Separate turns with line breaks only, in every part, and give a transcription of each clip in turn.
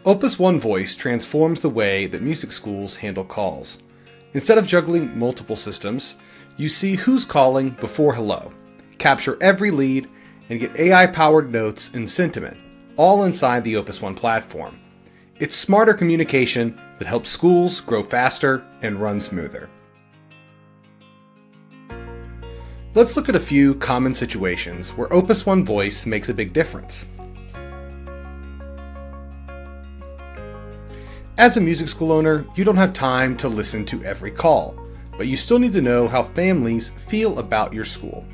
Opus1 Voice transforms the way that music schools handle calls. Instead of juggling multiple systems, you see who's calling before hello, capture every lead, and get AI-powered notes and sentiment, all inside the Opus1 platform. It's smarter communication that helps schools grow faster and run smoother. Let's look at a few common situations where Opus1 Voice makes a big difference. As a music school owner, you don't have time to listen to every call, but you still need to know how families feel about your school.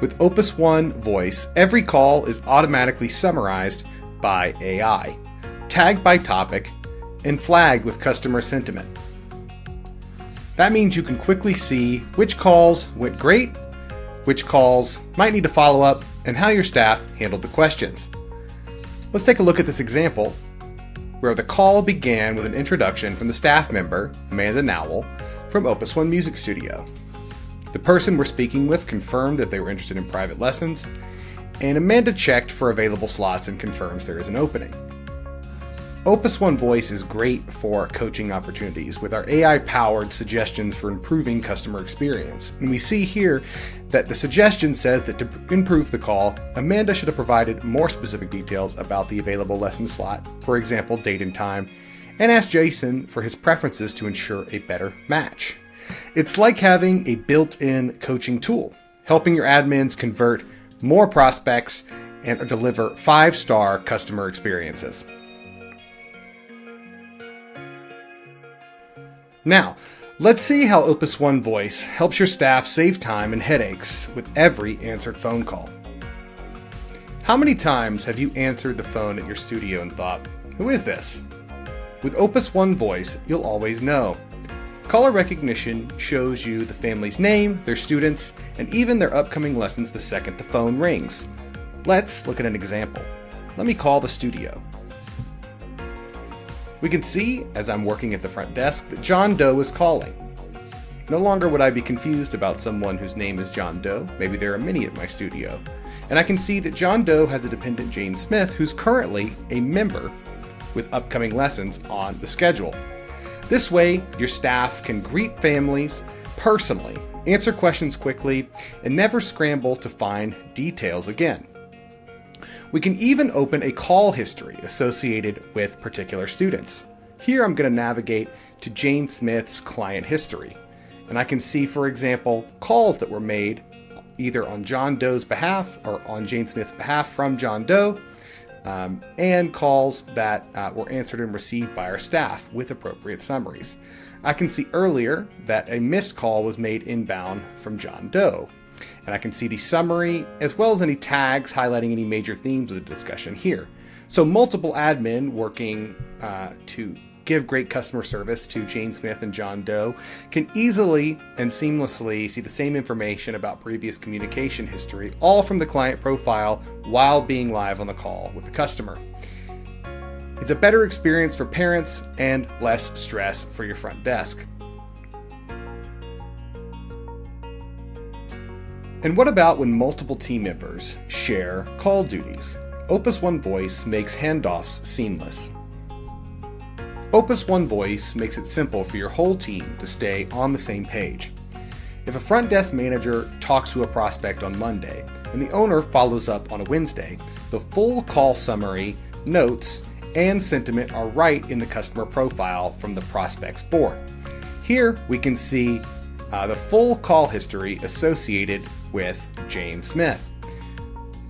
With Opus1 Voice, every call is automatically summarized by AI, tagged by topic, and flagged with customer sentiment. That means you can quickly see which calls went great, which calls might need to follow up, and how your staff handled the questions. Let's take a look at this example, where the call began with an introduction from the staff member, Amanda Nowell, from Opus1 Music Studio. The person we're speaking with confirmed that they were interested in private lessons, and Amanda checked for available slots and confirms there is an opening. Opus1 Voice is great for coaching opportunities with our AI-powered suggestions for improving customer experience. And we see here that the suggestion says that to improve the call, Amanda should have provided more specific details about the available lesson slot, for example, date and time, and asked Jason for his preferences to ensure a better match. It's like having a built-in coaching tool, helping your admins convert more prospects and deliver 5-star customer experiences. Now, let's see how Opus1 Voice helps your staff save time and headaches with every answered phone call. How many times have you answered the phone at your studio and thought, "Who is this?" With Opus1 Voice, you'll always know. Caller recognition shows you the family's name, their students, and even their upcoming lessons the second the phone rings. Let's look at an example. Let me call the studio. We can see, as I'm working at the front desk, that John Doe is calling. No longer would I be confused about someone whose name is John Doe. Maybe there are many at my studio. And I can see that John Doe has a dependent, Jane Smith, who's currently a member with upcoming lessons on the schedule. This way, your staff can greet families personally, answer questions quickly, and never scramble to find details again. We can even open a call history associated with particular students. Here I'm going to navigate to Jane Smith's client history, and I can see, for example, calls that were made either on John Doe's behalf or on Jane Smith's behalf from John Doe, and calls that were answered and received by our staff with appropriate summaries. I can see earlier that a missed call was made inbound from John Doe. And I can see the summary as well as any tags highlighting any major themes of the discussion here. So multiple admin working to give great customer service to Jane Smith and John Doe can easily and seamlessly see the same information about previous communication history, all from the client profile while being live on the call with the customer. It's a better experience for parents and less stress for your front desk. And what about when multiple team members share call duties? Opus1 Voice makes handoffs seamless. Opus1 Voice makes it simple for your whole team to stay on the same page. If a front desk manager talks to a prospect on Monday and the owner follows up on a Wednesday, the full call summary, notes, and sentiment are right in the customer profile from the prospect's board. Here we can see the full call history associated with Jane Smith.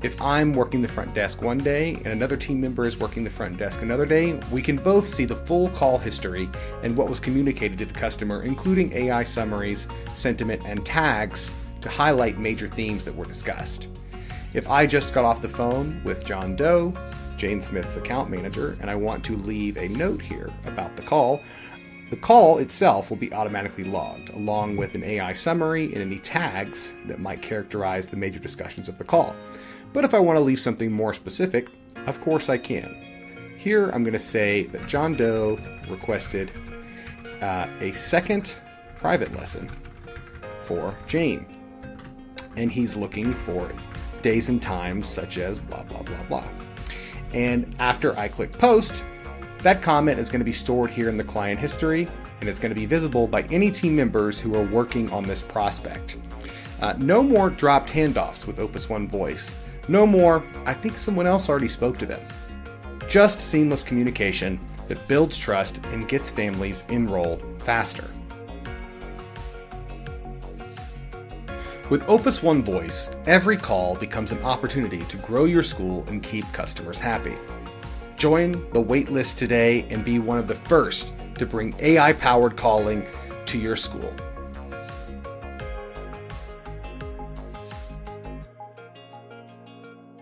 If I'm working the front desk one day and another team member is working the front desk another day, we can both see the full call history and what was communicated to the customer, including AI summaries, sentiment, and tags to highlight major themes that were discussed. If I just got off the phone with John Doe, Jane Smith's account manager, and I want to leave a note here about the call itself will be automatically logged, along with an AI summary and any tags that might characterize the major discussions of the call. But if I want to leave something more specific, of course I can. Here I'm going to say that John Doe requested a second private lesson for Jane, and he's looking for days and times such as blah, blah, blah, blah. And after I click post, That comment is going to be stored here in the client history, and it's going to be visible by any team members who are working on this prospect. No more dropped handoffs with Opus1 Voice. No more, I think someone else already spoke to them. Just seamless communication that builds trust and gets families enrolled faster. With Opus1 Voice, every call becomes an opportunity to grow your school and keep customers happy. Join the waitlist today and be one of the first to bring AI-powered calling to your school.